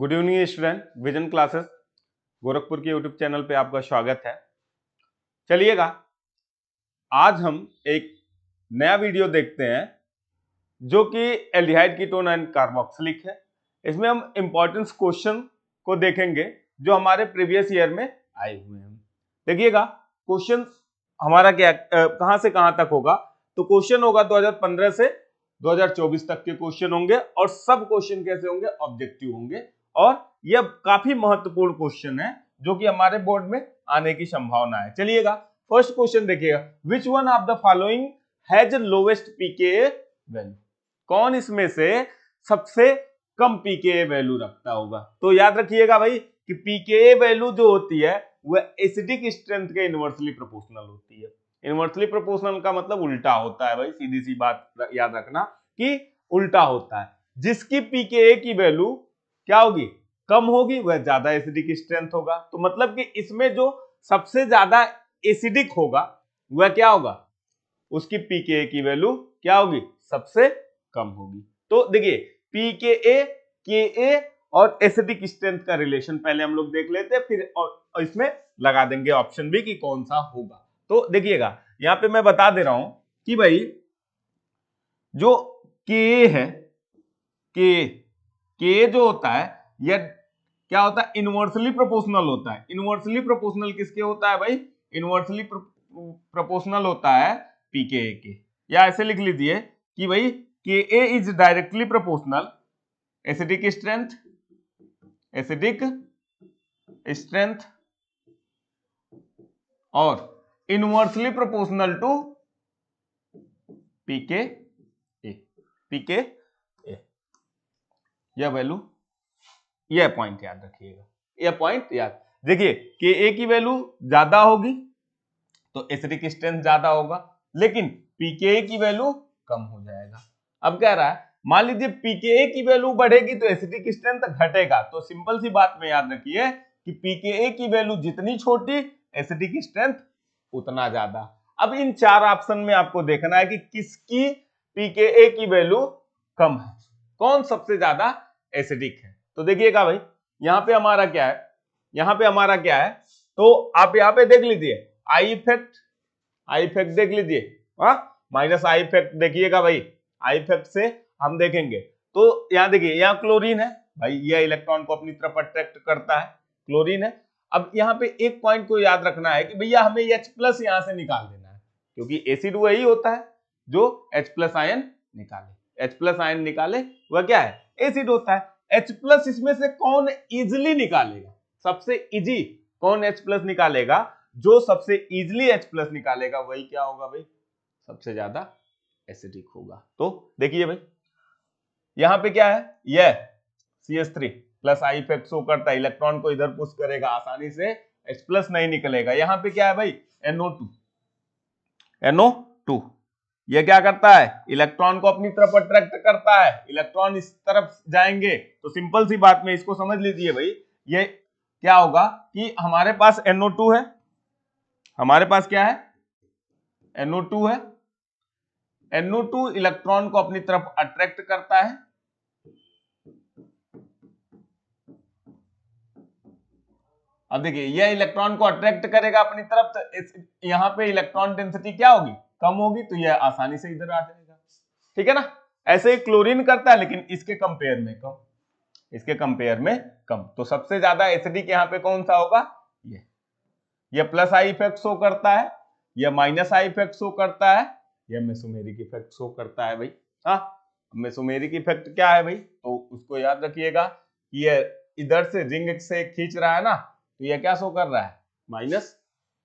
Good evening student, vision classes Gorakhpur के YouTube channel पे आपका स्वागत है। चलिएगा, आज हम एक नया वीडियो देखते हैं जो कि एल्डिहाइड कीटोन एंड कार्बोक्सिलिक है। इसमें हम इंपॉर्टेंस क्वेश्चन को देखेंगे जो हमारे प्रीवियस ईयर में आए हुए हैं। देखिएगा, क्वेश्चन हमारा क्या कहां से कहां तक होगा, तो क्वेश्चन होगा 2015 से 2024 तक के क्वेश्चन होंगे और सब क्वेश्चन कैसे होंगे, ऑब्जेक्टिव होंगे और यह काफी महत्वपूर्ण क्वेश्चन है जो कि हमारे बोर्ड में आने की संभावना है। चलिएगा, फर्स्ट क्वेश्चन देखिएगा, which one of the following has lowest pKa value. कौन इसमें से सबसे कम पीकेए वैल्यू रखता होगा। तो याद रखिएगा भाई कि पीकेए वैल्यू जो होती है वह एसिडिक स्ट्रेंथ के इनवर्सली प्रोपोर्शनल होती है। इनवर्सली प्रोपोर्शनल का मतलब उल्टा होता है भाई, सीधी सी बात याद रखना कि उल्टा होता है। जिसकी पीकेए की वैल्यू क्या होगी, कम होगी, वह ज्यादा एसिडिक स्ट्रेंथ होगा। तो मतलब कि इसमें जो सबसे ज्यादा एसिडिक होगा वह क्या होगा, उसकी पीकेए की वैल्यू क्या होगी, सबसे कम होगी। तो देखिए, पीकेए, केए और एसिडिक स्ट्रेंथ का रिलेशन पहले हम लोग देख लेते हैं, फिर और इसमें लगा देंगे ऑप्शन भी कि कौन सा होगा। तो देखिएगा, यहां पे मैं बता दे रहा हूं कि भाई जो के है, के जो होता है यह क्या होता है, इनवर्सली प्रोपोर्शनल होता है। इनवर्सली प्रोपोर्शनल किसके होता है भाई, इनवर्सली प्रोपोर्शनल होता है पीकेए के। या ऐसे लिख लीजिए कि भाई के is directly proportional acidic strength, acidic strength और इनवर्सली प्रोपोर्शनल टू पीके ए। यह वैल्यू, यह पॉइंट याद रखिएगा, यह पॉइंट याद। देखिए, के ए की वैल्यू ज्यादा होगी तो एसिडिक स्ट्रेंथ ज्यादा होगा, लेकिन पीकेए की वैल्यू कम हो जाएगा। अब कह रहा है, मान लीजिए पीकेए की वैल्यू बढ़ेगी तो एसिडिक स्ट्रेंथ घटेगा। तो सिंपल सी बात में याद रखिए कि पीकेए की वैल्यू जितनी छोटी, एसिडिक स्ट्रेंथ उतना ज्यादा। अब इन चार ऑप्शन में आपको देखना है कि किसकी पीकेए की वैल्यू कम है, कौन सबसे ज्यादा एसिडिक है। तो देखिएगा भाई, यहां पे हमारा क्या है, यहां पे हमारा क्या है, तो आप यहां पे देख लीजिए आई इफेक्ट देख लीजिए, माइनस आई इफेक्ट देखिएगा भाई, आई इफेक्ट से हम देखेंगे। तो यहां देखिए, यहां क्लोरीन है भाई, यह इलेक्ट्रॉन को अपनी तरफ अट्रैक्ट करता है, क्लोरीन है। अब यहां पे एक पॉइंट को याद रखना है कि भैया हमें H+ यहां से निकाल देना है, क्योंकि एसिड वही होता है जो H+ आयन निकाले। H+ आयन निकाले वह क्या है, एसिड होता है। H+ इसमें से कौन इजिली निकालेगा, सबसे इजी कौन H+ निकालेगा, जो सबसे इजिली H+ निकालेगा वही क्या होगा भाई, सबसे ज्यादा एसिडिक होगा। तो देखिए भाई, यहां पे क्या है, यह CH3 plus I effect show करता है, इलेक्ट्रॉन को इधर पुश करेगा, आसानी से H+ नहीं निकलेगा। यहां पे क्या है भाई, NO2 ये क्या करता है, इलेक्ट्रॉन को अपनी तरफ अट्रैक्ट करता है, इलेक्ट्रॉन इस तरफ जाएंगे। तो सिंपल सी बात में इसको समझ लीजिए भाई, ये क्या होगा कि हमारे पास NO2 है, हमारे पास क्या है, NO2 है। NO2 इलेक्ट्रॉन को अपनी तरफ अट्रैक्ट करता है, अब देखिए यह इलेक्ट्रॉन को अट्रैक्ट करेगा अपनी तरफ, तो यहां पे इलेक्ट्रॉन डेंसिटी क्या होगी, कम होगी, तो यह आसानी से इधर आ जाएगा। ठीक है ना, ऐसे ही क्लोरीन करता है लेकिन इसके कंपेयर में कम, इसके कंपेयर में कम। तो सबसे ज्यादा एसिडिक यहां पे कौन सा होगा, ये प्लस आई इफेक्ट शो करता है, यह माइनस आई इफेक्ट शो करता है, यह मेसोमेरिक इफेक्ट शो करता है भाई। हाँ, मेसोमेरिक इफेक्ट क्या है भाई, तो उसको याद रखिएगा, ये इधर से रिंग से खींच रहा है ना, तो यह क्या शो कर रहा है, माइनस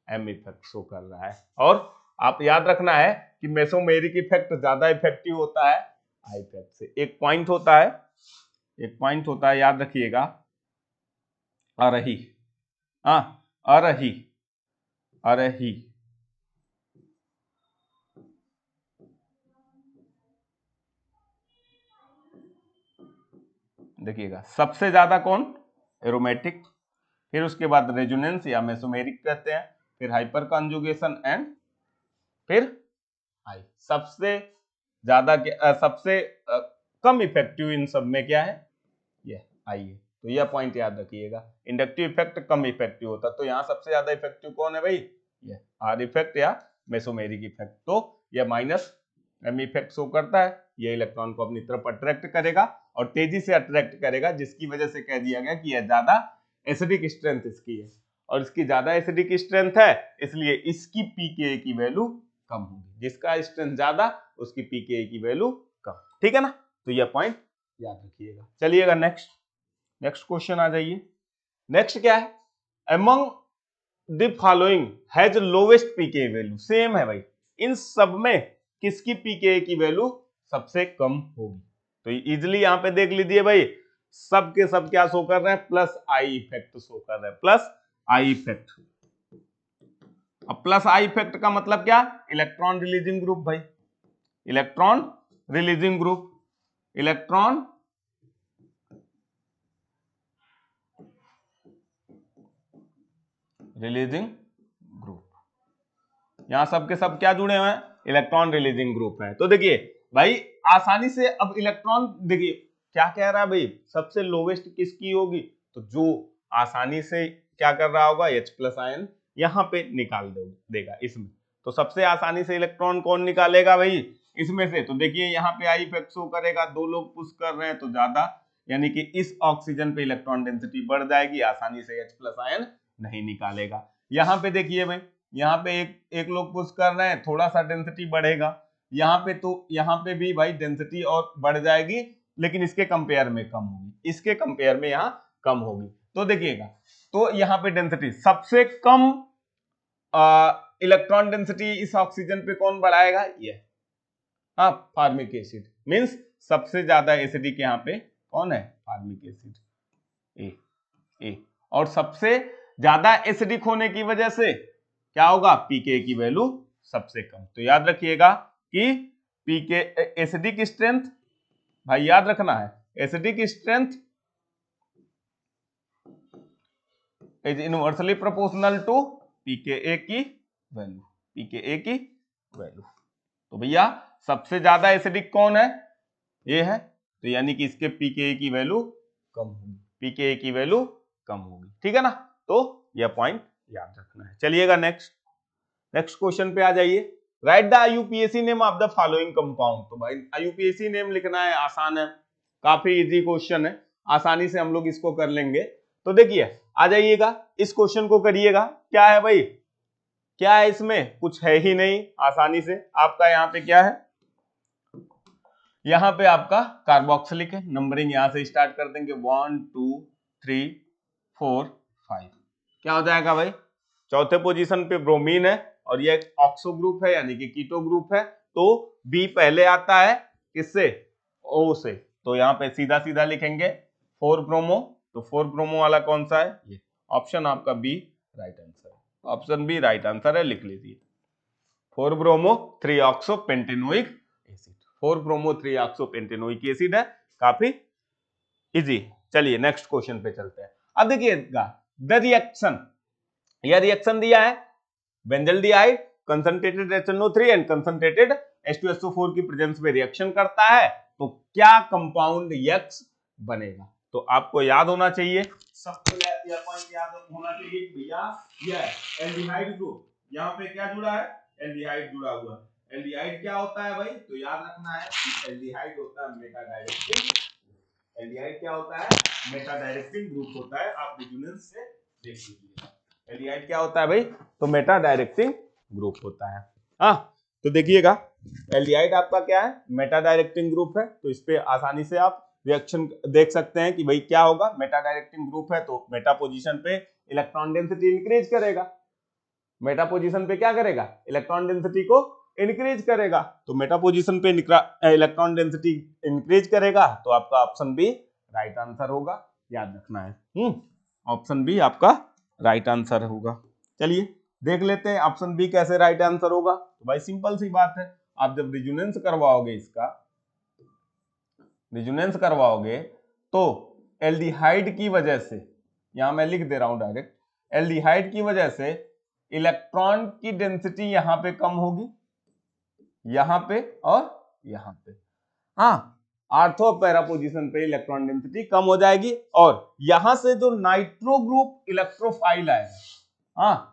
एम इफेक्ट शो कर रहा है। और आप याद रखना है कि मेसोमेरिक इफेक्ट ज्यादा इफेक्टिव होता है आई इफेक्ट से। एक पॉइंट होता है, एक पॉइंट होता है, याद रखिएगा, अरही, हाँ अरही, अरही देखिएगा, सबसे ज्यादा कौन, एरोमेटिक, फिर उसके बाद रेजोनेंस या मेसोमेरिक कहते हैं, फिर हाइपर कॉन्जुगेशन एंड फिर आई। सबसे ज्यादा सबसे कम इफेक्टिव इन सब में क्या है, ये आई है। तो यह पॉइंट याद रखिएगा। इंडक्टिव इफेक्ट कम इफेक्टिव होता है, तो यहाँ सबसे ज्यादा इफेक्टिव कौन है भाई, ये आर इफेक्ट या मेसोमेरिक इफेक्ट। तो यह माइनस एम इफेक्ट शो करता है, ये इलेक्ट्रॉन को अपनी तरफ अट्रैक्ट करेगा और तेजी से अट्रैक्ट करेगा, जिसकी वजह से कह दिया गया कि यह ज्यादा एसिडिक स्ट्रेंथ इसकी है, और इसकी ज्यादा एसिडिक स्ट्रेंथ है इसलिए इसकी पीके की वैल्यू कम होगी, जिसका स्ट्रेंथ ज्यादा उसकी पीके की वैल्यू कम, ठीक है ना। तो यह पॉइंट याद रखिएगा। चलिएगा नेक्स्ट क्वेश्चन आ जाइए। नेक्स्ट क्या है, among the following has lowest pK value, same है भाई, इन सब में किसकी पीके की वैल्यू सबसे कम होगी। तो इजिली यहां पे देख लीजिए भाई, सब के सब क्या शो कर रहे हैं, प्लस आई इफेक्ट शो कर रहे हैं, प्लस आई इफेक्ट। अब प्लस आई इफेक्ट का मतलब क्या, इलेक्ट्रॉन रिलीजिंग ग्रुप भाई, electron releasing group, electron releasing group, यहां सब के सब क्या जुड़े हुए हैं, इलेक्ट्रॉन रिलीजिंग ग्रुप है। तो देखिए भाई आसानी से अब इलेक्ट्रॉन, देखिए क्या कह रहा है भाई, सबसे लोवेस्ट किसकी होगी, तो जो आसानी से क्या कर रहा होगा, H प्लस आयन यहां पे निकाल देगा इसमें। तो सबसे आसानी से इलेक्ट्रॉन कौन निकालेगा भाई इसमें से, तो देखिए यहाँ पे आई इफेक्ट शो करेगा, दो लोग पुश कर रहे हैं तो ज्यादा, यानी कि इस ऑक्सीजन पे इलेक्ट्रॉन डेंसिटी बढ़ जाएगी, आसानी से H प्लस आयन नहीं निकालेगा। यहाँ पे देखिए भाई, यहाँ पे एक लोग पुश कर रहे हैं, थोड़ा सा डेंसिटी बढ़ेगा, यहाँ पे तो यहाँ पे भी भाई डेंसिटी और बढ़ जाएगी, लेकिन इसके कंपेयर में कम होगी, इसके कंपेयर में यहाँ कम होगी। तो देखिएगा, तो यहाँ पे डेंसिटी सबसे कम इलेक्ट्रॉन डेंसिटी इस ऑक्सीजन पे कौन बढ़ाएगा, ये हाँ फार्मिक एसिड, मींस सबसे ज्यादा एसिडिक यहाँ पे कौन है, फार्मिक एसिड ए। और सबसे ज्यादा एसिडिक होने की वजह से क्या होगा, पीके की वैल्यू सबसे कम। तो याद रखिएगा कि पीके एसिडिक स्ट्रेंथ, भाई याद रखना है, acidic strength is inversely proportional to pK की वैल्यू, पीके की वैल्यू। तो भैया सबसे ज्यादा एसिडिक कौन है, ये है, तो यानी कि इसके पीके की वैल्यू कम होगी, पीके की वैल्यू कम होगी, ठीक है ना। तो यह पॉइंट याद रखना है। चलिएगा नेक्स्ट क्वेश्चन पे आ जाइए। Right the IUPAC name of the following compound. तो भाई आईयूपीएसी नेम लिखना है, आसान है, काफी इजी क्वेश्चन है, आसानी से हम लोग इसको कर लेंगे। तो देखिए आ जाइएगा, इस क्वेश्चन को करिएगा। क्या है भाई, क्या है इसमें, कुछ है ही नहीं, आसानी से आपका यहाँ पे क्या है, यहाँ पे आपका कार्बोक्सिलिक है, नंबरिंग यहाँ से स्टार्ट कर देंगे 1 2 3 4 5, क्या हो जाएगा भाई, चौथे पोजीशन पे ब्रोमीन है और ये ऑक्सो ग्रुप है यानी कि कीटो ग्रुप है। तो बी पहले आता है किससे, ओ से, तो यहाँ पे सीधा सीधा लिखेंगे 4 ब्रोमो। तो 4 ब्रोमो वाला कौन सा है, ये ऑप्शन आपका बी राइट आंसर है, ऑप्शन बी राइट आंसर है, लिख लीजिए 4 bromo 3 oxo pentanoic acid, 4 bromo 3 oxo pentanoic acid है, काफी इजी। चलिए नेक्स्ट क्वेश्चन पे चलते हैं। अब देखिएगा द रिएक्शन, यह रिएक्शन दिया है, benzaldehyde concentrated HNO3 and concentrated H2SO4 की प्रेजेंस में रिएक्शन करता है, तो क्या कंपाउंड X बनेगा। तो आपको याद होना चाहिए, सबको यह पॉइंट याद होना चाहिए भैया, यह एल्डिहाइड ग्रुप, यहाँ पे क्या जुड़ा है, एल्डिहाइड जुड़ा हुआ है। एल्डिहाइड क्या होता है भाई, तो याद रखना है कि एल्डिहाइड होता है मेटा डायरेक्टिंग, एल्डिहाइड क्या होता है, मेटा डायरेक्टिंग ग्रुप होता है, आप रेजोनेंस से देख लीजिए। एल्डिहाइड क्या होता है भाई, तो मेटा डायरेक्टिंग ग्रुप होता है। हाँ तो देखिएगा एल्डिहाइड आपका क्या है, मेटा डायरेक्टिंग ग्रुप है, तो इस पे आसानी से आप रिएक्शन देख सकते हैं कि भाई क्या होगा, मेटा डायरेक्टिंग ग्रुप है तो मेटा पोजीशन पे इलेक्ट्रॉन डेंसिटी इंक्रीज करेगा, मेटा पोजीशन पे क्या करेगा, इलेक्ट्रॉन डेंसिटी को इंक्रीज करेगा, तो मेटा पोजीशन पे इलेक्ट्रॉन डेंसिटी इंक्रीज करेगा, तो आपका ऑप्शन बी राइट आंसर होगा, याद रखना है। ऑप्शन बी आपका राइट आंसर होगा। चलिए देख लेते हैं ऑप्शन बी कैसे राइट आंसर होगा। तो भाई सिंपल सी बात है, आप जब रिजोनेंस करवाओगे, इसका रिजोनेंस करवाओगे तो एल्डिहाइड की वजह से, यहां मैं लिख दे रहा हूं डायरेक्ट, एल्डिहाइड की वजह से इलेक्ट्रॉन की डेंसिटी यहां पे कम होगी, यहां पे और यहां पे। हाँ ऑर्थो पैरा पोजीशन पे इलेक्ट्रॉन डेंसिटी कम हो जाएगी और यहां से जो नाइट्रो ग्रुप इलेक्ट्रोफाइल आएगा, हाँ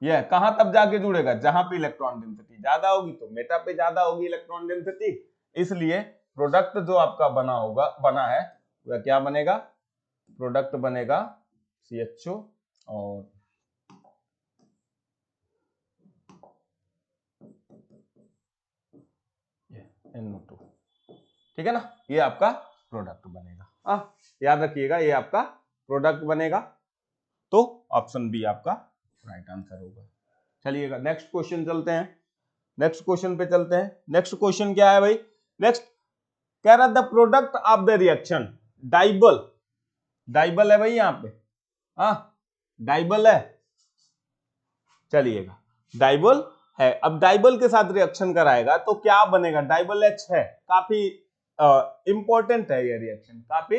ये कहां तब जाके जुड़ेगा, जहां पे इलेक्ट्रॉन डेंसिटी ज्यादा होगी, तो मेटा पे ज्यादा होगी इलेक्ट्रॉन डेंसिटी, इसलिए प्रोडक्ट जो आपका बना है वह क्या बनेगा, प्रोडक्ट बनेगा CHO और NO2, ठीक है ना, ये आपका प्रोडक्ट बनेगा। याद रखिएगा ये आपका प्रोडक्ट बनेगा, तो ऑप्शन बी आपका राइट आंसर होगा। चलिएगा नेक्स्ट क्वेश्चन चलते हैं, नेक्स्ट क्वेश्चन पे चलते हैं। नेक्स्ट क्वेश्चन क्या है भाई, नेक्स्ट कह रहा the product of the reaction DIBAL, DIBAL है भाई यहाँ पे, डाइबल है, चलिएगा डाइबल है। अब डाइबल के साथ रिएक्शन कराएगा तो क्या बनेगा, डाइबल H है, काफी इंपॉर्टेंट है ये रिएक्शन, काफी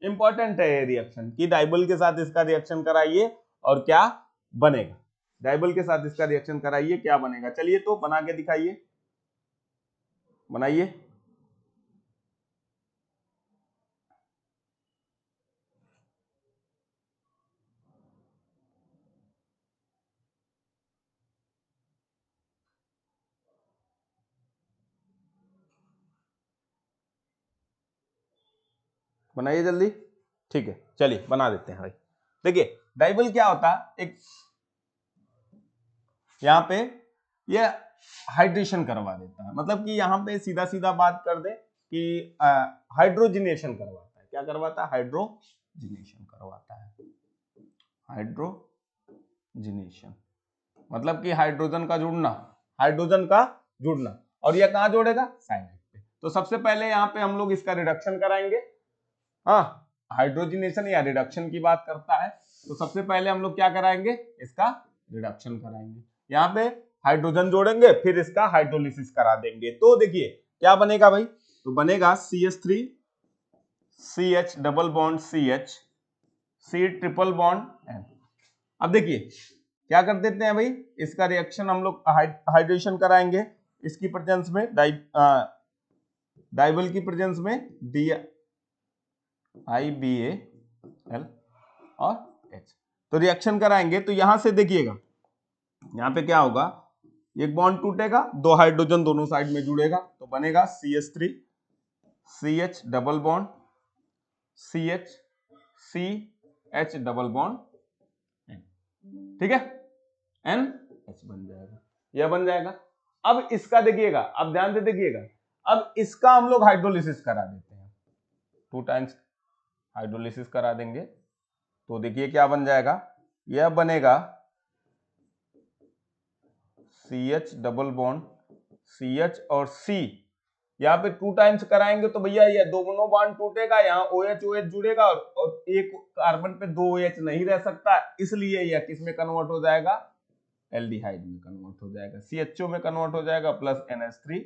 इंपॉर्टेंट है ये रिएक्शन कि डाइबल के साथ इसका रिएक्शन कराइए और क्या बनेगा, डाइबल के साथ इसका रिएक्शन कराइए क्या बनेगा। चलिए तो बना के दिखाइए, बनाइए। बनाइए जल्दी, ठीक है चलिए बना देते हैं भाई। देखिए डाइबल क्या होता है, एक यहाँ पे ये हाइड्रेशन करवा देता है, मतलब कि यहाँ पे सीधा सीधा बात कर दे कि हाइड्रोजिनेशन करवाता है, क्या करवाता है, हाइड्रोजिनेशन करवाता है, हाइड्रोजिनेशन मतलब कि हाइड्रोजन का जुड़ना, हाइड्रोजन का जुड़ना, और यह कहाँ जोड़ेगा, साइनाइड पे। तो सबसे पहले यहाँ पे हम लोग इसका रिडक्शन कराएंगे, हाइड्रोजिनेशन या रिडक्शन की बात करता है, तो सबसे पहले हम लोग क्या कराएंगे, इसका रिडक्शन कराएंगे, यहाँ पे हाइड्रोजन जोड़ेंगे, फिर इसका हाइड्रोलिसिस करा देंगे। तो देखिए क्या बनेगा भाई, तो बनेगा CH3 CH double bond CH C triple bond N। अब देखिए क्या कर देते हैं भाई, इसका रिएक्शन हम लोग हाइड्रेशन कराएंगे इसकी प्रेजेंस में, डाइबल की प्रेजेंस में DIBAL और H, तो रिएक्शन कराएंगे। तो यहां से देखिएगा यहां पे क्या होगा, एक बॉन्ड टूटेगा, दो हाइड्रोजन दोनों साइड में जुड़ेगा, तो बनेगा CH3 CH double bond CH CH double bond N, ठीक है, NH बन जाएगा, यह बन जाएगा। अब इसका देखिएगा, अब ध्यान से देखिएगा, अब इसका हम लोग हाइड्रोलिसिस करा देते हैं, 2 टाइम्स हाइड्रोलिसिस करा देंगे, तो देखिए क्या बन जाएगा, यह बनेगा CH डबल बॉन्ड CH और C, यहाँ पे 2 टाइम्स कराएंगे तो भैया ये दोनों बॉन्ड टूटेगा, यहाँ OH OH जुड़ेगा और एक कार्बन पे 2 OH नहीं रह सकता, इसलिए यह किस में कन्वर्ट हो जाएगा, एल्डिहाइड में कन्वर्ट हो जाएगा, CHO में कन्वर्ट हो जाएगा, प्लस NH3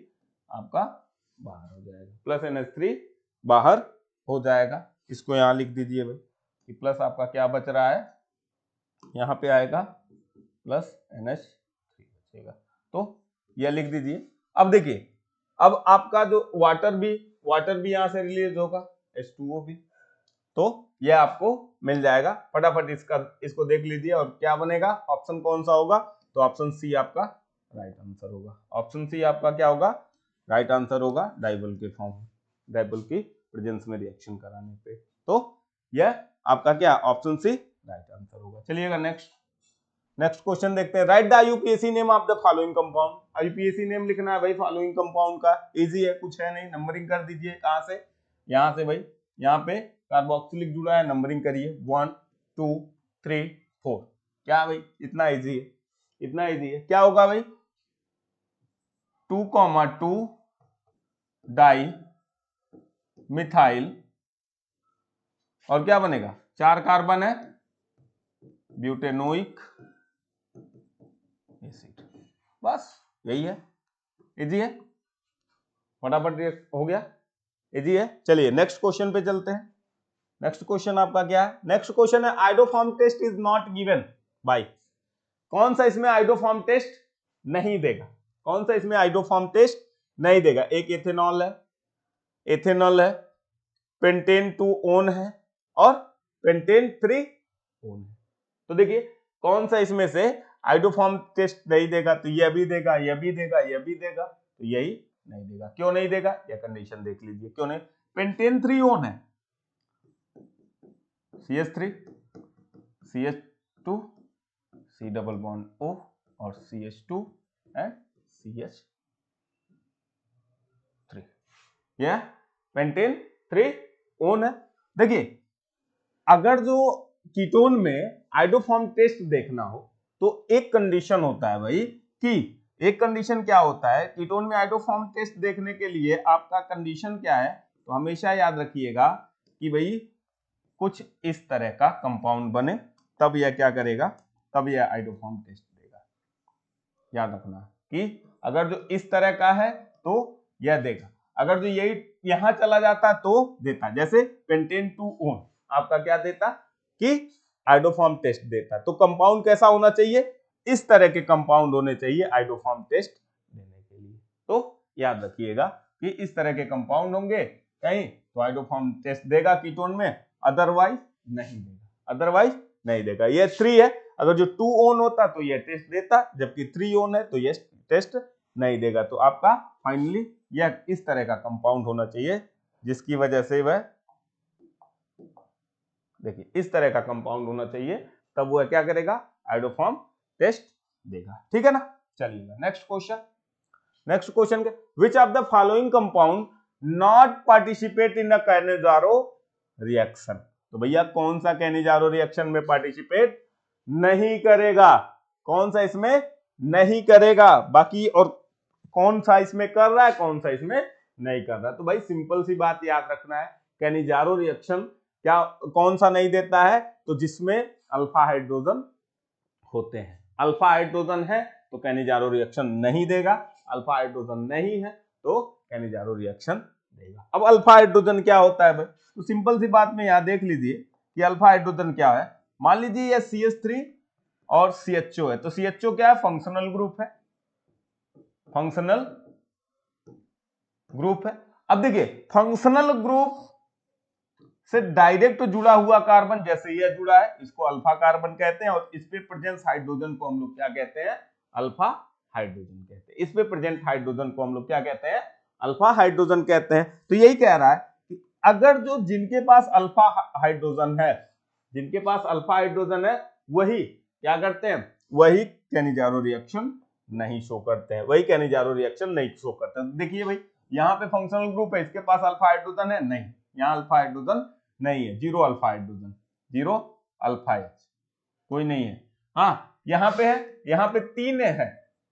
आपका बाहर हो जाएगा, प्लस NH3 बाहर हो जाएगा। इसको यहाँ लिख दीजिए भाई कि प्लस आपका क्या बच रहा है, यहाँ पे आएगा प्लस NH3 बचेगा, तो यह लिख दीजिए। अब देखिए अब आपका जो वाटर भी यहाँ से रिलीज होगा, H2O भी, तो यह आपको मिल जाएगा। फटाफट इसको देख लीजिए और क्या बनेगा, ऑप्शन कौन सा होगा, तो ऑप्शन सी आपका राइट आंसर होगा, ऑप्शन सी आपका क्या होगा, राइट आंसर होगा, डाइबल के फॉर्म, डाइबल की प्रेजेंस में रिएक्शन कराने पे, तो यह आपका क्या, ऑप्शन सी राइट आंसर होगा। चलिएगा नेक्स्ट क्वेश्चन देखते हैं, right the IUPAC name of the following compound. IUPAC name लिखना है भाई फॉलोइंग कंपाउंड का, इजी है, कुछ है नहीं, नंबरिंग कर दीजिए, कहां से, यहां से भाई, यहाँ पे कार्बोक्सिलिक जुड़ा है, नंबरिंग करिए 1 2 3 4, क्या भाई इतना इजी है, इतना इजी है, क्या होगा भाई 2,2 डाई मिथाइल और क्या बनेगा, 4 कार्बन है, ब्यूटेनोइक एसिड, बस यही है, इजी है, फटाफट हो गया, इजी है। चलिए नेक्स्ट क्वेश्चन पे चलते हैं। नेक्स्ट क्वेश्चन आपका क्या है, नेक्स्ट क्वेश्चन है iodoform test is not given by, कौन सा इसमें आइडोफॉर्म टेस्ट नहीं देगा, कौन सा इसमें आइडोफॉर्म टेस्ट नहीं देगा। एक एथेनॉल है, एथेनॉल है, पेंटेन 2 ओन है और पेंटेन 3 ओन है। तो देखिए कौन सा इसमें से आइडोफॉर्म टेस्ट नहीं देगा, तो यह भी देगा, यह भी देगा, यह भी देगा, तो यही नहीं देगा। क्यों नहीं देगा, यह कंडीशन देख लीजिए क्यों नहीं। पेंटेन 3 ओन है, CH3 CH2 C double bond O और CH2 एंड CH3, यह पेंटेन 3 ओन है। देखिए अगर जो कीटोन में आइडोफॉर्म टेस्ट देखना हो तो एक कंडीशन होता है भाई, कि एक कंडीशन क्या होता है कीटोन में आइडोफॉर्म टेस्ट देखने के लिए, आपका कंडीशन क्या है, तो हमेशा याद रखिएगा कि भाई कुछ इस तरह का कंपाउंड बने, तब यह क्या करेगा, तब यह आइडोफॉर्म टेस्ट देगा। याद रखना कि अगर जो इस तरह का है तो यह देगा, अगर जो यही यहां चला जाता तो देता। जैसे पेंटेन 2 ओन आपका क्या देता कि आइडोफॉर्म टेस्ट देता। तो कंपाउंड कैसा होना चाहिए, इस तरह के कंपाउंड होने चाहिए आइडोफॉर्म टेस्ट देने के लिए। तो याद रखिएगा कि इस तरह के कंपाउंड होंगे कहीं तो आइडोफॉर्म टेस्ट देगा कीटोन में, अदरवाइज नहीं देगा, अदरवाइज नहीं देगा। ये 3 है, अगर जो 2 ओन होता तो ये टेस्ट देता, जबकि 3 ओन है तो ये टेस्ट नहीं देगा। तो आपका फाइनली यह इस तरह का कंपाउंड होना चाहिए, जिसकी वजह से वह देखिए इस तरह का कंपाउंड होना चाहिए, तब वह क्या करेगा, आइडोफॉर्म टेस्ट देगा। ठीक है ना। चलिए नेक्स्ट क्वेश्चन, नेक्स्ट क्वेश्चन के which of the following compound not participate in a Cannizzaro reaction. तो भैया कौन सा कैनेजारो रिएक्शन में पार्टिसिपेट नहीं करेगा, कौन सा इसमें नहीं करेगा, बाकी और कौन सा इसमें कर रहा है, कौन सा इसमें नहीं कर रहा। तो भाई सिंपल सी बात याद रखना है, कैनेजारो रिएक्शन क्या कौन सा नहीं देता है, तो जिसमें अल्फा हाइड्रोजन होते हैं। अल्फा हाइड्रोजन है तो कैनेजारो रिएक्शन नहीं देगा, अल्फा हाइड्रोजन नहीं है तो कैनेजारो रिएक्शन देगा। अब अल्फा हाइड्रोजन क्या होता है भाई, तो सिंपल सी बात में यहां देख लीजिए कि अल्फा हाइड्रोजन क्या है। मान लीजिए यह CH3 और CHO है, तो CHO क्या है, फंक्शनल ग्रुप है, फंक्शनल ग्रुप है। अब देखिए फंक्शनल ग्रुप से डायरेक्ट जुड़ा हुआ कार्बन, जैसे यह जुड़ा है, इसको अल्फा कार्बन कहते हैं, और इस पे प्रेजेंट हाइड्रोजन को हम लोग क्या कहते हैं, अल्फा हाइड्रोजन कहते हैं। इस पे प्रेजेंट हाइड्रोजन को हम लोग क्या कहते हैं, अल्फा हाइड्रोजन कहते हैं। तो यही कह रहा है कि अगर जो जिनके पास अल्फा हाइड्रोजन है, जिनके पास अल्फा हाइड्रोजन है, वही क्या करते हैं, वही कैनिजारो रिएक्शन नहीं शो करते हैं, वही कैनिजारो रिएक्शन नहीं शो करते हैं। देखिए भाई यहाँ पे फंक्शनल ग्रुप है, इसके पास अल्फा हाइड्रोजन है, नहीं, यहाँ अल्फा हाइड्रोजन नहीं है, 0 अल्फा हाइड्रोजन, 0 अल्फा H, कोई नहीं है। हाँ यहाँ पे है, यहाँ पे 3 है,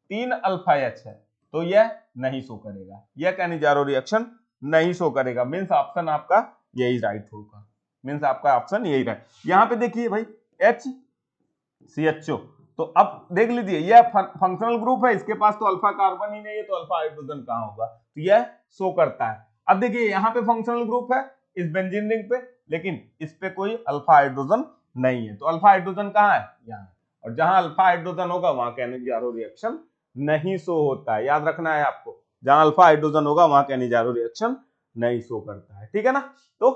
3 अल्फा H है, तो यह नहीं शो करेगा, यह कैनिजारो रिएक्शन नहीं शो करेगा। मींस ऑप्शन आपका यही राइट होगा, मींस आपका ऑप्शन यही राइट। यहाँ पे देखिए भाई HCHO, तो अब देख लीजिए यह फंक्शनल ग्रुप है, इसके पास तो अल्फा कार्बन ही नहीं है, तो अल्फा हाइड्रोजन कहाँ होगा, तो यह शो करता है। अब देखिए यहाँ पे फंक्शनल ग्रुप है इस बेंजीन रिंग पे, लेकिन इस पे कोई अल्फा हाइड्रोजन नहीं है, तो अल्फा हाइड्रोजन कहाँ है, यहाँ, और जहां अल्फा हाइड्रोजन होगा वहां कैनिजारो रिएक्शन नहीं शो होता है। याद रखना है आपको, जहां अल्फा हाइड्रोजन होगा वहां कैनिजारो रिएक्शन नहीं शो करता है। ठीक है ना। तो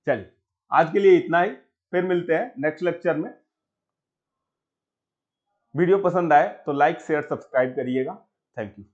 चलिए आज के लिए इतना ही, फिर मिलते हैं नेक्स्ट लेक्चर में। वीडियो पसंद आए तो लाइक शेयर सब्सक्राइब करिएगा। Thank you.